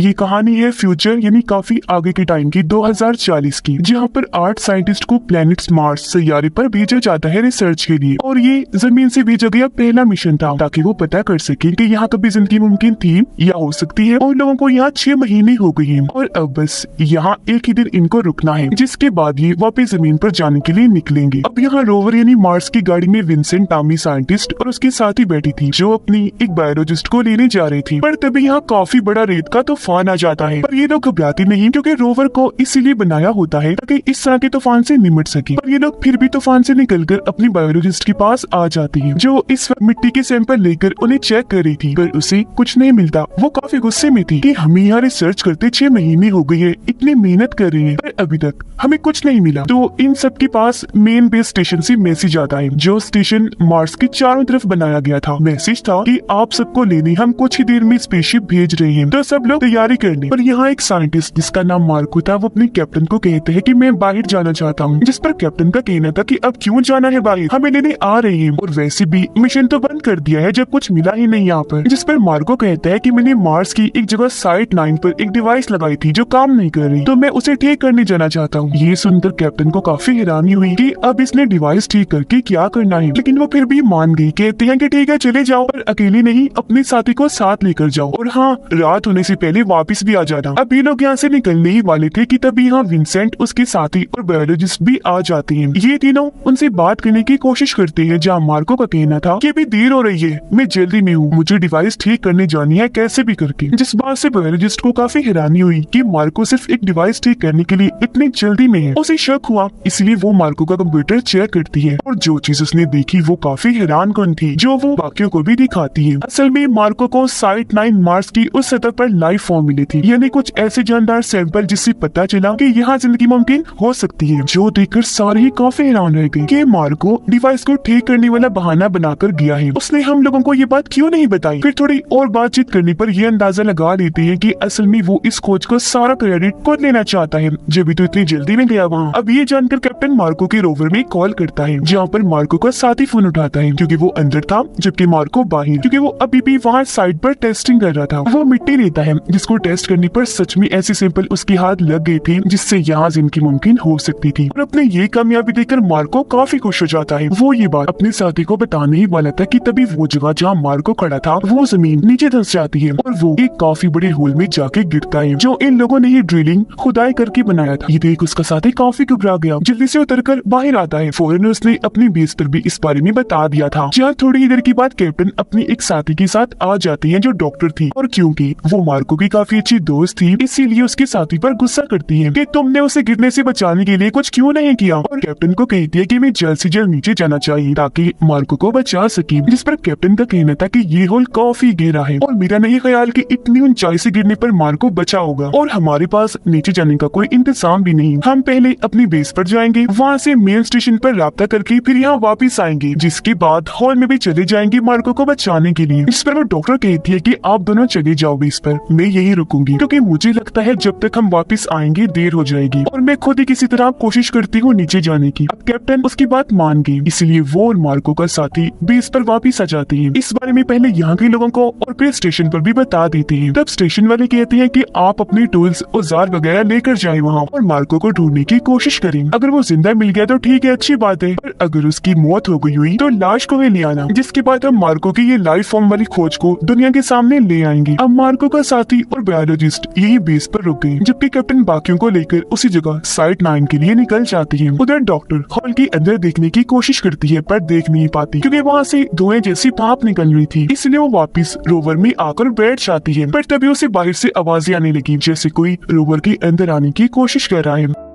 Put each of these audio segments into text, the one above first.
ये कहानी है फ्यूचर यानी काफी आगे के टाइम की 2040 की, जहाँ पर 8 साइंटिस्ट को प्लैनेट मार्स सैयारे पर भेजा जाता है रिसर्च के लिए। और ये जमीन से भेजा गया पहला मिशन था ताकि वो पता कर सके कि यहाँ कभी जिंदगी मुमकिन थी या हो सकती है। और लोगों को यहाँ 6 महीने हो गए हैं और अब बस यहाँ एक ही दिन इनको रुकना है, जिसके बाद ये वापस जमीन पर जाने के लिए निकलेंगे। अब यहाँ रोवर यानी मार्स की गाड़ी में विंसेंट टामी साइंटिस्ट और उसके साथी बैठी थी, जो अपनी एक बायोलॉजिस्ट को लेने जा रही थी। पर तभी यहाँ काफी बड़ा रेत का तूफान आ जाता है, पर ये लोग घबराते नहीं क्योंकि रोवर को इसीलिए बनाया होता है ताकि इस तरह के तूफान से निमट सके। पर ये लोग फिर भी तूफान से निकलकर अपनी बायोलॉजिस्ट के पास आ जाती है, जो इस वक्त मिट्टी के सैंपल लेकर उन्हें चेक कर रही थी, पर उसे कुछ नहीं मिलता। वो काफी गुस्से में थी कि हमें यहाँ रिसर्च करते 6 महीने हो गए हैं, इतनी मेहनत कर रही है, पर अभी तक हमें कुछ नहीं मिला। तो इन सब के पास मेन बेस स्टेशन से मैसेज आता है, जो स्टेशन मार्स के चारों तरफ बनाया गया था। मैसेज था कि आप सबको लेने हम कुछ ही देर में स्पेसशिप भेज रहे हैं, तो सब लोग तैयारी कर लें। पर यहाँ एक साइंटिस्ट जिसका नाम मार्को था, वो अपने कैप्टन को कहते हैं कि मैं बाहर जाना चाहता हूँ, जिस पर कैप्टन का कहना था कि अब क्यों जाना है बाहर, हमें लेने आ रहे हैं और वैसे भी मिशन तो बंद कर दिया है जब कुछ मिला ही नहीं यहाँ पर। जिस पर मार्को कहता है कि मैंने मार्स की एक जगह साइट 9 पर एक डिवाइस लगाई थी जो काम नहीं कर रही, तो मैं उसे ठीक करने जाना चाहता हूँ। ये सुनकर कैप्टन को काफी हैरानी हुई कि अब इसने डिवाइस ठीक करके क्या करना है, लेकिन वो फिर भी मान गई। कहते हैं कि ठीक है चले जाओ, पर अकेले नहीं अपने साथी को साथ लेकर जाओ, और हाँ रात होने से पहले वापस भी आ जाना। अब ये लोग यहाँ से निकलने ही वाले थे कि तभी यहाँ विंसेंट, उसके साथी और बायोलॉजिस्ट भी आ जाते हैं। ये तीनों उनसे बात करने की कोशिश करते हैं, जहाँ मार्को का कहना था कि अभी देर हो रही है, मैं जल्दी में हूँ, मुझे डिवाइस ठीक करने जानी है कैसे भी करके। जिस बात से बायोलॉजिस्ट को काफी हैरानी हुई कि मार्को सिर्फ एक डिवाइस ठीक करने के लिए इतनी जल्दी में है। उसे शक हुआ, इसलिए वो मार्को का कंप्यूटर चेक करती है, और जो चीज उसने देखी वो काफी हैरानकुन थी, जो वो बाकियों को भी दिखाती है। असल में मार्को को साइट 9 मार्स की उस सतह पर लाइफ फॉर्म मिली थी, यानी कुछ ऐसे जानदार सैंपल जिससे पता चला कि यहाँ जिंदगी मुमकिन हो सकती है। जो देखकर सारे ही काफी हैरान रह गए कि मार्को डिवाइस को ठीक करने वाला बहाना बनाकर गया है। उसने हम लोगों को ये बात क्यों नहीं बताई। फिर थोड़ी और बातचीत करने पर यह अंदाजा लगा लेते हैं कि असल में वो इस खोज को सारा क्रेडिट खुद लेना चाहता है, जब भी तो इतनी जल्दी में गया वहाँ। अब ये जानकर कैप्टन मार्को के रोवर में कॉल करता है, जहाँ पर मार्को का साथी फोन उठाता है क्योंकि वो अंदर था, जबकि मार्को बाहर, क्योंकि वो अभी भी वहाँ साइड पर टेस्टिंग कर रहा था। वो मिट्टी लेता है जिसको टेस्ट करने पर सच में ऐसे सैंपल उसके हाथ लग गए थे जिससे यहाँ जिंदगी मुमकिन हो सकती थी। और अपने ये कामयाबी देखकर मार्को काफी खुश हो जाता है। वो ये बात अपने साथी को बताने ही वाला था कि तभी वो जगह जहाँ मार्को खड़ा था वो जमीन नीचे धंस जाती है और वो एक काफी बड़े होल में जाके गिरता है, जो इन लोगों ने ही ड्रिलिंग खुदाई करके बनाया था। ये देख उसका साथी काफी घबरा गया, जल्दी से उतरकर बाहर आता है। फौरन उसने अपनी बेस पर भी इस बारे में बता दिया था। जहाँ थोड़ी ही देर की बाद कैप्टन अपनी एक साथी के साथ आ जाती है जो डॉक्टर थी, और क्योंकि वो मार्को की काफी अच्छी दोस्त थी, इसीलिए उसके साथी पर गुस्सा करती है कि तुमने उसे गिरने से बचाने के लिए कुछ क्यों नहीं किया। और कैप्टन को कहती है कि मैं जल्द से जल्द नीचे जाना चाहिए ताकि मार्को को बचा सके। जिस पर कैप्टन का कहना था कि ये होल काफी गहरा है और मेरा नहीं ख्याल कि इतनी ऊंचाई से गिरने पर मार्को बचा होगा, और हमारे पास नीचे जाने का कोई इंतजाम भी नहीं। हम पहले अपनी बेस पर जाएंगे, वहाँ से मेन स्टेशन पर राब्ता करके फिर यहाँ वापस आएंगे, जिसके बाद हॉल में भी चले जाएंगे मार्को को बचाने के लिए। इस पर वो डॉक्टर कहती है कि आप दोनों चले जाओ बेस पर, मैं यही रुकूंगी क्योंकि मुझे लगता है जब तक हम वापस आएंगे देर हो जाएगी, और मैं खुद ही किसी तरह कोशिश करती हूँ नीचे जाने की। अब कैप्टन उसकी बात मान गई, इसलिए वो और मार्को का साथी बेस पर वापस आ जाते हैं। इस बारे में पहले यहाँ के लोगों को और फिर स्टेशन पर भी बता देते हैं। तब स्टेशन वाले कहते हैं कि आप अपने टूल्स औजार वगैरह लेकर जाएं वहाँ और मार्को को ढूंढने की कोशिश करें। अगर वो जिंदा मिल गया तो ठीक है, अच्छी बात है, पर अगर उसकी मौत हो गई हुई तो लाश को ही ले आना। जिसके बाद हम मार्को की ये लाइफ फॉर्म वाली खोज को दुनिया के सामने ले आएंगे। अब मार्को का साथी और बायोलॉजिस्ट यही बेस पर रुक गए, जबकि कैप्टन बाकियों को लेकर उसी जगह साइट 9 के लिए निकल जाती है। उधर डॉक्टर हॉल के अंदर देखने की कोशिश करती है, पर देख नहीं पाती क्योंकि वहाँ से धुएं जैसी भाप निकल रही थी, इसलिए वो वापस रोवर में आकर बैठ जाती है। पर तभी उसे बाहर से आवाजें आने लगी, जैसे कोई रोवर के अंदर आने की कोशिश कर रहा है।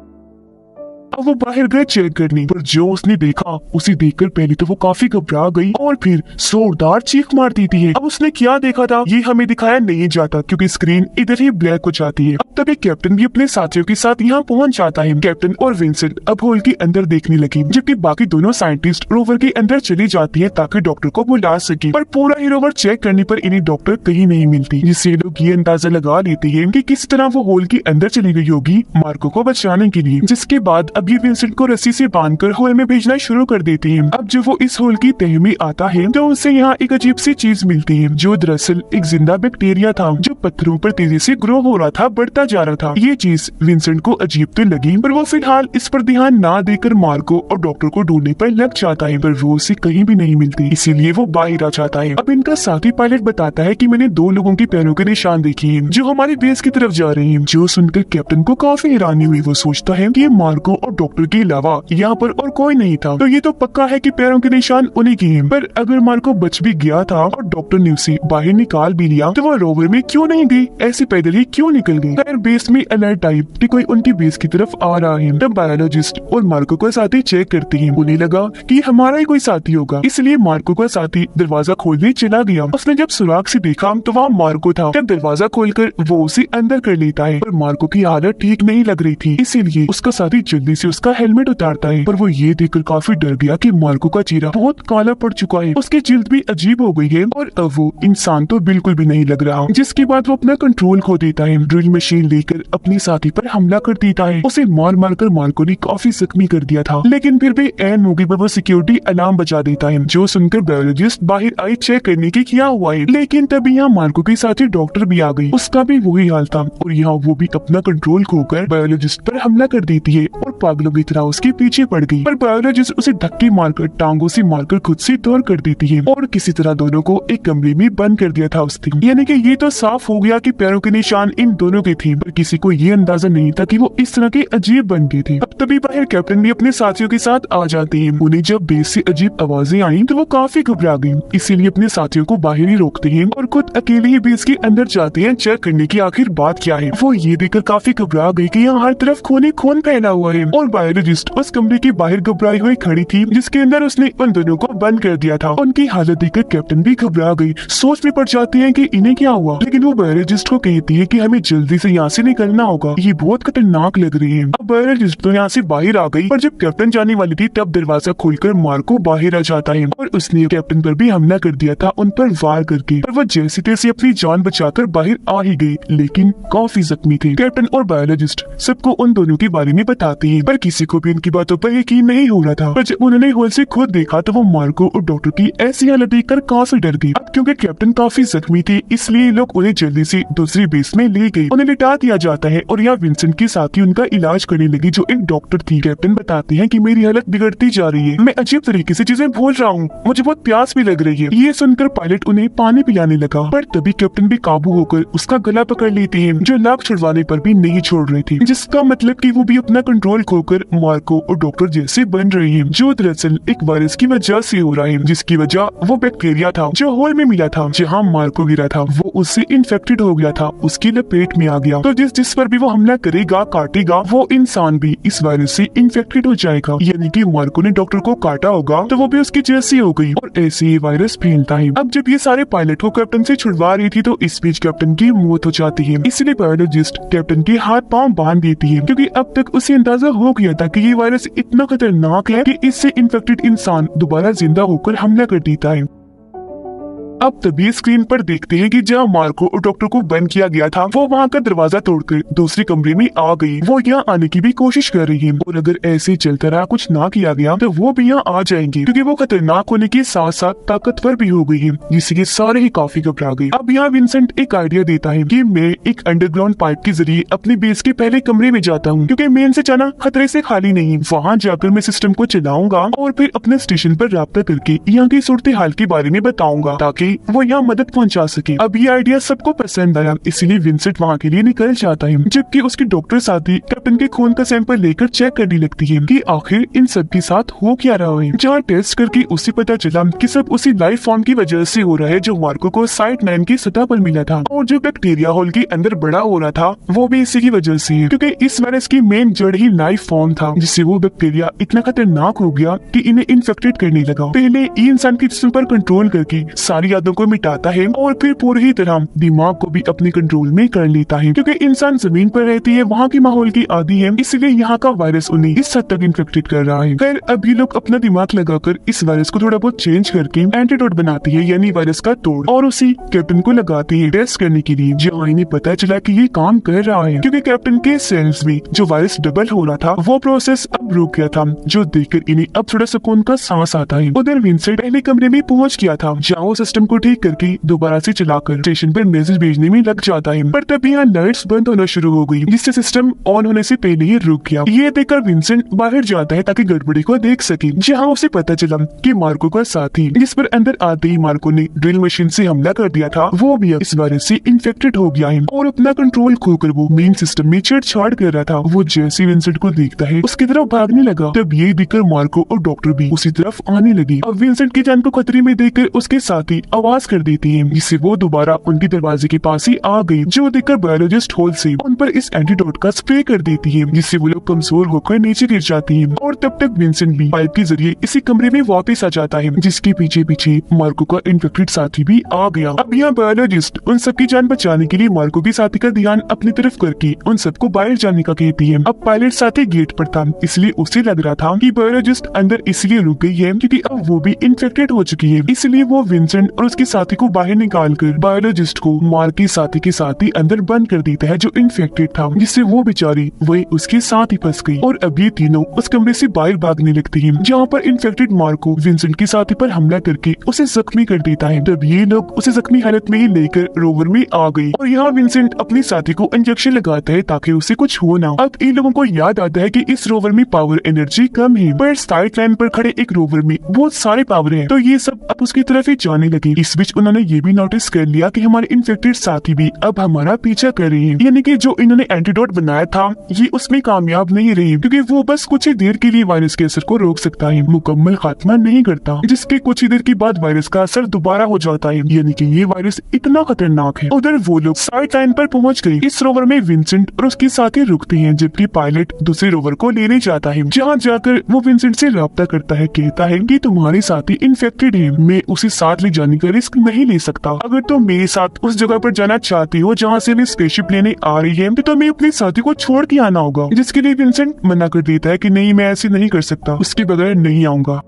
अब वो बाहर गए चेक करने, पर जो उसने देखा उसे देखकर पहले तो वो काफी घबरा गई और फिर जोरदार चीख मार देती है। अब उसने क्या देखा था ये हमें दिखाया नहीं जाता क्योंकि स्क्रीन इधर ही ब्लैक हो जाती है। अब तभी कैप्टन भी अपने साथियों के साथ यहाँ पहुँच जाता है। कैप्टन और विंसेंट अब होल के अंदर देखने लगे, जबकि बाकी दोनों साइंटिस्ट रोवर के अंदर चली जाती है ताकि डॉक्टर को बुला सके। पर पूरा ही रोवर चेक करने पर इन्हें डॉक्टर कहीं नहीं मिलती, जिससे लोग ये अंदाजा लगा लेते हैं कि किस तरह वो होल के अंदर चली गई होगी मार्को को बचाने के लिए। जिसके बाद अब अब ये विंसेंट को रस्सी से बांधकर होल में भेजना शुरू कर देते हैं। अब जब वो इस होल की तह में आता है तो उसे यहाँ एक अजीब सी चीज मिलती है जो दरअसल एक जिंदा बैक्टीरिया था जो पत्थरों पर तेजी से ग्रो हो रहा था, बढ़ता जा रहा था। ये चीज विंसेंट को अजीब तो लगी पर वो फिलहाल इस पर ध्यान ना देकर मार्को और डॉक्टर को ढूंढने पर लग जाता है, पर वो उसे कहीं भी नहीं मिलती, इसीलिए वो बाहर आ जाता है। अब इनका साथी पायलट बताता है कि मैंने 2 लोगों के पैरों के निशान देखे हैं जो हमारी बेस की तरफ जा रहे हैं। जो सुनकर कैप्टन को काफी हैरानी हुई। वो सोचता है कि मार्को और डॉक्टर के अलावा यहाँ पर और कोई नहीं था, तो ये तो पक्का है कि पैरों के निशान उन्हीं के हैं। पर अगर मार्को बच भी गया था और डॉक्टर ने उसे बाहर निकाल भी लिया तो वो रोवर में क्यों नहीं गई, ऐसे पैदल ही क्यों निकल गई। खैर बेस में अलर्ट टाइप कि कोई उनकी बेस की तरफ आ रहा है। तब बायोलॉजिस्ट और मार्को का साथी चेक करती है। उन्हें लगा कि हमारा ही कोई साथी होगा, इसलिए मार्को का साथी दरवाजा खोलने चला गया। उसने जब सुराग से देखा तो वहाँ मार्को था। जब दरवाजा खोलकर वो उसे अंदर कर लेता है, पर मार्को की हालत ठीक नहीं लग रही थी, इसीलिए उसका साथी जल्दी से उसका हेलमेट उतारता है। पर वो ये देखकर काफी डर गया कि मार्को का चेहरा बहुत काला पड़ चुका है, उसकी जिल्द भी अजीब हो गई है और अब वो इंसान तो बिल्कुल भी नहीं लग रहा। जिसके बाद वो अपना कंट्रोल खो देता है, ड्रिल मशीन लेकर अपने साथी पर हमला कर देता है। उसे मार मार कर मार्को ने काफी जख्मी कर दिया था, लेकिन फिर भी एन मौके पर वो सिक्योरिटी अलार्म बजा देता है। जो सुनकर बायोलॉजिस्ट बाहर आई चेक करने की क्या हुआ है, लेकिन तभी यहाँ मार्को के साथी डॉक्टर भी आ गई। उसका भी वही हाल था और यहाँ वो भी अपना कंट्रोल खोकर बायोलॉजिस्ट पर हमला कर देती है और पागलों की तरह उसके पीछे पड़ गई। पर बायोलॉजिस्ट उसे धक्के मारकर टांगों से मारकर खुद से दूर कर देती है और किसी तरह दोनों को एक कमरे में बंद कर दिया था उसने। यानी कि ये तो साफ हो गया कि पैरों के निशान इन दोनों के थे, पर किसी को ये अंदाजा नहीं था कि वो इस तरह के अजीब बन गए थे। अब तभी बाहर कैप्टन भी अपने साथियों के साथ आ जाते हैं। उन्हें जब बेस से अजीब आवाजें आई तो वो काफी घबरा गई, इसीलिए अपने साथियों को बाहर ही रोकते हैं और खुद अकेले ही बेस के अंदर जाते हैं चेक करने की आखिर बात क्या है। वो ये देखकर काफी घबरा गई कि यहाँ हर तरफ खून ही खून फैला हुआ है और बायोलॉजिस्ट उस कमरे के बाहर घबराई हुई खड़ी थी जिसके अंदर उसने उन दोनों को बंद कर दिया था। उनकी हालत देखकर कैप्टन भी घबरा गई, सोच में पड़ जाती है कि इन्हें क्या हुआ, लेकिन वो बायोलॉजिस्ट को कहती है कि हमें जल्दी से यहाँ से निकलना होगा, ये बहुत खतरनाक लग रही है। अब बायोलॉजिस्ट तो यहाँ से बाहर आ गई, पर जब कैप्टन जाने वाली थी तब दरवाजा खोलकर मार्को बाहर आ जाता है और उसने कैप्टन पर भी हमला कर दिया था, उन पर वार करके। पर वो जैसे तैसे अपनी जान बचाकर बाहर आ ही गई, लेकिन काफी जख्मी थे। कैप्टन और बायोलॉजिस्ट सबको उन दोनों के बारे में बताते हैं, पर किसी को भी उनकी बातों पर यकीन नहीं हो रहा था। पर जब उन्होंने होल से खुद देखा तो वो मार्को और डॉक्टर की ऐसी हालत देखकर काफी डर गई। अब क्योंकि कैप्टन काफी जख्मी थे इसलिए लोग उन्हें जल्दी से दूसरी बेस में ले गए। उन्हें लिटा दिया जाता है और यहाँ विंसेंट के साथी उनका इलाज करने लगी जो एक डॉक्टर थी। कैप्टन बताते हैं कि मेरी हालत बिगड़ती जा रही है, मैं अजीब तरीके से चीजें भूल रहा हूँ, मुझे बहुत प्यास भी लग रही है। ये सुनकर पायलट उन्हें पानी पिलाने लगा, पर तभी कैप्टन भी काबू होकर उसका गला पकड़ लेते हैं जो लाख छुड़वाने पर भी नहीं छोड़ रहे थे, जिसका मतलब कि वो भी अपना कंट्रोल खोकर मार्को और डॉक्टर जैसे बन रहे हैं, जो दरअसल एक वायरस की वजह से हो रहा है, जिसकी वजह वो बैक्टीरिया था जो होल में मिला था जहाँ मार्को गिरा था। वो उससे इन्फेक्टेड हो गया था, उसकी लपेट में आ गया, तो जिस पर भी वो हमला करेगा काटेगा वो इंसान भी इस वायरस से इन्फेक्टेड हो जाएगा। यानी कि मार्को ने डॉक्टर को काटा होगा तो वो भी उसकी जैसी हो गई और ऐसे ही वायरस फैलता है। अब जब ये सारे पायलट को कैप्टन से छुड़वा रही थी तो इस बीच कैप्टन की मौत हो जाती है, इसलिए बायोलॉजिस्ट कैप्टन के हाथ पांव बांध देती है क्योंकि अब तक उसे अंदाजा हो गया था कि ये वायरस इतना खतरनाक है कि इससे इन्फेक्टेड इंसान दोबारा जिंदा होकर हमला कर देता है। अब तभी स्क्रीन पर देखते हैं कि जहाँ मार्को और डॉक्टर को बंद किया गया था वो वहाँ का दरवाजा तोड़कर दूसरे कमरे में आ गई। वो यहाँ आने की भी कोशिश कर रही है और अगर ऐसे चलता रहा कुछ ना किया गया तो वो भी यहाँ आ जाएंगे क्योंकि वो खतरनाक होने के साथ साथ ताकतवर भी हो गई है, जिससे सारे ही काफी घबरा गए। अब यहाँ विंसेंट एक आइडिया देता है कि मैं एक अंडरग्राउंड पाइप के जरिए अपने बेस के पहले कमरे में जाता हूँ क्योंकि मेन से जाना खतरे से खाली नहीं। वहाँ जाकर मैं सिस्टम को चलाऊंगा और फिर अपने स्टेशन पर राब्ता करके यहाँ की सूरत हाल के बारे में बताऊंगा ताकि वो यहाँ मदद पहुँचा सके। अब ये आइडिया सबको पसंद आया, इसीलिए विंसेंट वहाँ के लिए निकल जाता है, जबकि उसके डॉक्टर साथी कैप्टन के खून का सैंपल लेकर चेक करने लगती है कि आखिर इन सब के साथ हो क्या रहा है। जहाँ टेस्ट करके उसे पता चला कि सब उसी लाइफ फॉर्म की वजह से हो रहा है जो मार्को को साइट 9 की सतह पर मिला था, और जो बैक्टीरिया होल के अंदर बड़ा हो रहा था वो भी इसी की वजह से है क्योंकि इस वायरस की मेन जड़ ही लाइफ फॉर्म था, जिससे वो बैक्टीरिया इतना खतरनाक हो गया कि इन्हें इन्फेक्टेड करने लगा। पहले ये इंसान के जिस्म पर कंट्रोल करके सारी यादों को मिटाता है और फिर पूरी तरह दिमाग को भी अपने कंट्रोल में कर लेता है क्योंकि इंसान जमीन पर रहती है, वहाँ के माहौल की आदी है, इसलिए यहाँ का वायरस उन्हें इस हद तक इन्फेक्टेड कर रहा है। फिर अब ये लोग अपना दिमाग लगाकर इस वायरस को थोड़ा बहुत चेंज करके एंटीडोट बनाती है, यानी वायरस का तोड़, और उसी कैप्टन को लगाती है टेस्ट करने के लिए। जहाँ इन्हें पता चला कि ये काम कर रहा है क्योंकि कैप्टन के सेल्स में जो वायरस डबल हो रहा था वो प्रोसेस अब रुक गया था, जो देखकर इन्हें अब थोड़ा सुकून का सांस आता है। उधर विंसेंट पहले कमरे में पहुंच गया था, जहाँ वो सिस्टम को ठीक करके दोबारा से चलाकर स्टेशन पर मैसेज भेजने में लग जाता है। पर तब यहाँ लाइट्स बंद होना शुरू हो गई, जिससे सिस्टम ऑन होने से पहले ही रुक गया। ये देखकर विंसेंट बाहर जाता है ताकि गड़बड़ी को देख सके, जहाँ उसे पता चला कि मार्को का साथी, जिस पर अंदर आते ही मार्को ने ड्रिल मशीन से हमला कर दिया था, वो भी अब इस वायरस से इन्फेक्टेड हो गया है और अपना कंट्रोल खोकर वो मेन सिस्टम में छेड़छाड़ कर रहा था। वो जैसे विंसेंट को देखता है उसकी तरफ भागने लगा। तब ये देखकर मार्को और डॉक्टर भी उसी तरफ आने लगी। अब विंसेंट की जान को खतरे में देखकर उसके साथी आवाज कर देती है, जिससे वो दोबारा उनके दरवाजे के पास ही आ गई, जो देखकर बायोलॉजिस्ट होल से उन पर इस एंटीडोट का स्प्रे कर देती है, जिससे वो लोग कमजोर होकर नीचे गिर जाती हैं। और तब तक विंसेंट भी पाइप के जरिए इसी कमरे में वापस आ जाता है, जिसके पीछे पीछे मार्को का इन्फेक्टेड साथी भी आ गया। अब यहाँ बायोलॉजिस्ट उन सबकी जान बचाने के लिए मार्को के साथी का ध्यान अपनी तरफ करके उन सबको बाहर जाने का कहती है। अब पायलट साथी गेट पर था, इसलिए उसे लग रहा था कि बायोलॉजिस्ट अंदर इसलिए रुक गई है क्योंकि अब वो भी इन्फेक्टेड हो चुकी है। इसलिए वो विंसेंट और उसके साथी को बाहर निकालकर बायोलॉजिस्ट को मार के साथी के साथ ही अंदर बंद कर देता है, जो इन्फेक्टेड था, जिससे वो बेचारी वही उसके साथ ही फंस गई। और अब ये तीनों उस कमरे से बाहर भागने लगती हैं, जहाँ पर इन्फेक्टेड मार्को विंसेंट के साथी पर हमला करके उसे जख्मी कर देता है। तब ये लोग उसे जख्मी हालत में ही लेकर रोवर में आ गए और यहाँ विंसेंट अपने साथी को इंजेक्शन लगाता है ताकि उसे कुछ हो ना। अब इन लोगों को याद आता है कि इस रोवर में पावर एनर्जी कम है, पर साइड लाइन पर खड़े एक रोवर में बहुत सारे पावर है, तो ये सब अब उसकी तरफ ही जाने लगे। इस बीच उन्होंने ये भी नोटिस कर लिया कि हमारे इन्फेक्टेड साथी भी अब हमारा पीछा कर रहे हैं, यानी कि जो इन्होंने एंटीडोट बनाया था ये उसमें कामयाब नहीं रही, क्योंकि वो बस कुछ ही देर के लिए वायरस के असर को रोक सकता है, मुकम्मल खात्मा नहीं करता, जिसके कुछ ही देर के बाद वायरस का असर दोबारा हो जाता है, यानी कि ये वायरस इतना खतरनाक है। उधर वो लोग साइड लाइन पर पहुंच गए। इस रोवर में विंसेंट और उसके साथी रुकते हैं, जबकि पायलट दूसरे रोवर को लेने जाता है, जहाँ जाकर वो विंसेंट से राब्ता करता है, कहता है कि तुम्हारे साथी इन्फेक्टेड है, मैं उसे साथ ले जाने का रिस्क नहीं ले सकता। अगर तुम मेरे साथ उस जगह पर जाना चाहती हो जहाँ से मैं स्पेसशिप लेने आ रही है, तो तुम्हें अपने साथी को छोड़ के आना होगा, जिसके लिए विंसेंट मना कर देता है कि नहीं, मैं ऐसे नहीं कर सकता, उसके बगैर नहीं आऊंगा।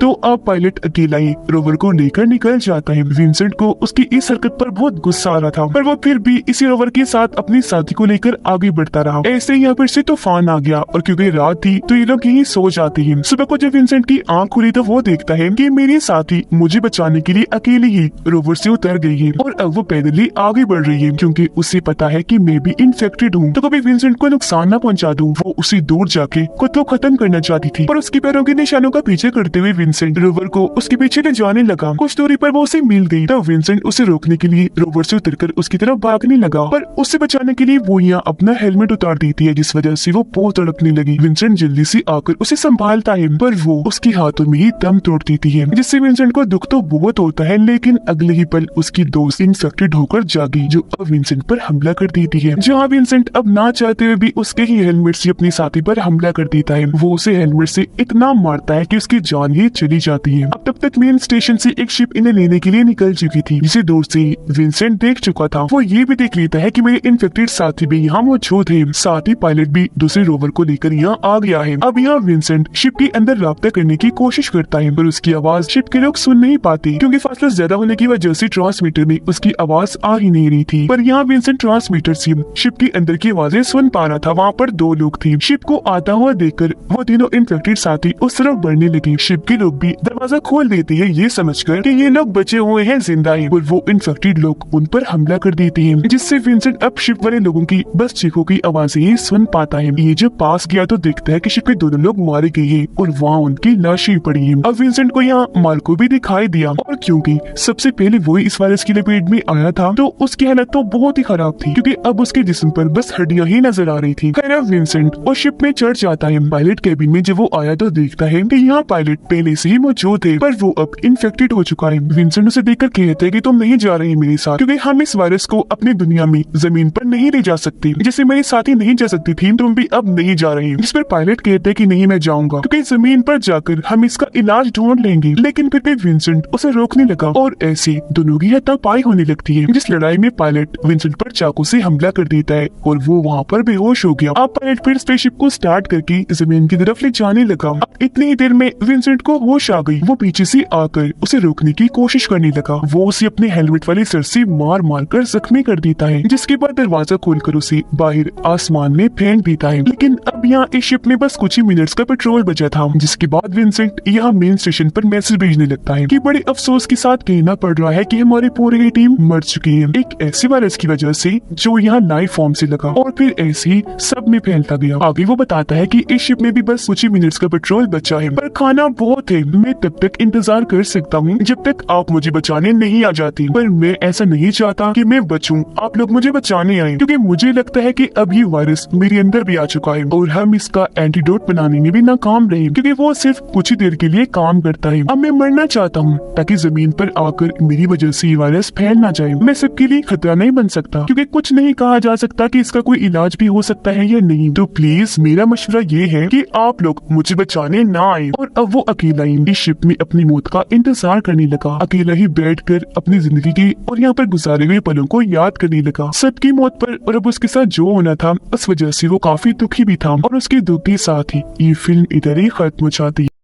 तो अब पायलट अकेला ही रोवर को लेकर निकल जाता है। विंसेंट को उसकी इस हरकत पर बहुत गुस्सा आ रहा था, पर वो फिर भी इसी रोवर के साथ अपने साथी को लेकर आगे बढ़ता रहा। ऐसे ही यहाँ पर से तूफान आ गया और क्योंकि रात थी तो ये लोग यहीं सो जाते हैं। सुबह को जब विंसेंट की आंख खुली तो वो देखता है कि मेरे साथी मुझे बचाने के लिए अकेले ही रोवर से उतर गई है और अब वो पैदल ही आगे बढ़ रही है, क्योंकि उसे पता है कि मैं भी इन्फेक्टेड हूँ, तो कभी विंसेंट को नुकसान न पहुँचा दूं। वो उसी दूर जाके खुद को खत्म करना चाहती थी, पर उसके पैरों के निशानों का पीछे करते हुए विंसेंट रोवर को उसके पीछे ले जाने लगा। कुछ दूरी पर वो उसे मिल गई, तब विंसेंट उसे रोकने के लिए रोवर से उतरकर उसकी तरफ भागने लगा, पर उसे बचाने के लिए वो यहाँ अपना हेलमेट उतार देती है, जिस वजह से वो बहुत तड़पने लगी। विंसेंट जल्दी से आकर उसे संभालता है, पर वो उसके हाथों में ही दम तोड़ देती है, जिससे विंसेंट को दुख तो बहुत होता है, लेकिन अगले ही पल उसकी दोस्त इन्फेक्टेड होकर जागी, जो अब विंसेंट पर हमला कर देती है। जहाँ विंसेंट अब ना चाहते हुए भी उसके ही हेलमेट से अपने साथी पर हमला कर देता है। वो उसे हेलमेट से इतना मारता है कि उसकी जान ही चली जाती है। अब तब तक मेन स्टेशन से एक शिप इन्हें लेने के लिए निकल चुकी थी, जिसे दूर से विंसेंट देख चुका था। वो ये भी देख लेता है कि मेरे इन्फेक्टेड साथी भी यहाँ मौजूद है। साथ ही पायलट भी दूसरे रोवर को लेकर यहाँ आ गया है। अब यहाँ विंसेंट शिप के अंदर राब्ता करने की कोशिश करता है, पर उसकी आवाज शिप के लोग सुन नहीं पाते, क्योंकि फासला ज्यादा होने की वजह से ट्रांसमीटर में उसकी आवाज आ ही नहीं रही थी। पर यहाँ विंसेंट ट्रांसमीटर से शिप के अंदर की आवाजें सुन पा रहा था। वहाँ पर दो लोग थे। शिप को आता हुआ देखकर वो तीनों इन्फेक्टेड साथी उस तरफ बढ़ने लगे। शिप के लोग भी दरवाजा खोल देते हैं, ये समझकर कि ये लोग बचे हुए हैं, जिंदा हैं, और वो इन्फेक्टेड लोग उन पर हमला कर देते हैं, जिससे विंसेंट अब शिप वाले लोगों की बस चीखों की आवाजें ही सुन पाता है। ये जब पास गया तो देखता है कि शिप के दोनों लोग मारे गए हैं और वहाँ उनकी लाशें पड़ी हैं। अब विंसेंट को यहाँ मार्को भी दिखाई दिया, और क्योंकि सबसे पहले वो इस वायरस की लपेट में आया था, तो उसकी हालत तो बहुत ही खराब थी, क्योंकि अब उसके जिस्म पर बस हड्डियां ही नजर आ रही थी। खैर अब विंसेंट और शिप में चढ़ जाता है। पायलट कैबिन में जब वो आया तो देखता है कि यहाँ पायलट पहले से ही मौजूद है, पर वो अब इन्फेक्टेड हो चुका है। विंसेंट उसे देखकर कहते हैं कि तुम नहीं जा रही मेरे साथ, क्योंकि हम इस वायरस को अपनी दुनिया में जमीन पर नहीं ले जा सकते। जैसे मेरे साथी नहीं जा सकती थी, तुम भी अब नहीं जा रही। जिस पर पायलट कहते हैं कि नहीं, मैं जाऊंगा, क्योंकि जमीन पर जाकर हम इसका इलाज ढूंढ लेंगे। लेकिन फिर भी विंसेंट उसे रोकने लगा और ऐसे दोनों की हाथापाई होने लगती है, जिस लड़ाई में पायलट विंसेंट पर चाकू से हमला कर देता है और वो वहाँ पर बेहोश हो गया। अब पायलट फिर स्पेसशिप को स्टार्ट करके जमीन की तरफ ले जाने लगा। इतनी ही देर में विंसेंट को होश आ गई। वो पीछे से आकर उसे रोकने की कोशिश करने लगा। वो उसे अपने हेलमेट वाले सर से मार मार कर जख्मी कर देता है, जिसके बाद दरवाजा खोलकर उसे बाहर आसमान में फेंक देता है। लेकिन अब यहाँ इस शिप में बस कुछ ही मिनट्स का पेट्रोल बचा था, जिसके बाद विंसेंट यहाँ मेन स्टेशन पर मैसेज भेजने लगता है कि बड़े अफसोस के साथ कहना पड़ रहा है कि हमारी पूरी टीम मर चुकी है, एक ऐसे वायरस की वजह से जो यहाँ लाइव फॉर्म से लगा और फिर ऐसे ही सब में फैलता गया। आगे वो बताता है कि इस शिप में भी बस कुछ ही मिनट्स का पेट्रोल बचा है, पर खाना बहुत है। मैं तब तक इंतजार कर सकता हूँ जब तक आप मुझे बचाने नहीं आ जाती, पर मैं ऐसा नहीं चाहता कि मैं बचूं, आप लोग मुझे बचाने आए, क्योंकि मुझे लगता है कि अब ये वायरस मेरे अंदर भी आ चुका है और हम इसका एंटीडोट बनाने में भी नाकाम रहे, क्योंकि वो सिर्फ कुछ ही देर के लिए काम करता है। अब मैं मरना चाहता हूँ ताकि जमीन पर आकर मेरी वजह से ये वायरस फैल ना जाए। मैं सबके लिए खतरा नहीं बन सकता, क्योंकि कुछ नहीं कहा जा सकता कि इसका कोई इलाज भी हो सकता है या नहीं। तो प्लीज मेरा मशवरा ये है कि आप लोग मुझे बचाने ना आए। और अब वो अकेला ही शिप में अपनी मौत का इंतजार करने लगा, अकेला ही बैठकर अपनी जिंदगी की और यहाँ पर गुजारे हुए पलों को याद करने लगा। सबकी मौत पर और अब उसके साथ जो होना था, उस वजह से वो काफी दुखी भी था और उसके दुख के साथ ही ये फिल्म इधर ही खत्म हो जाती है।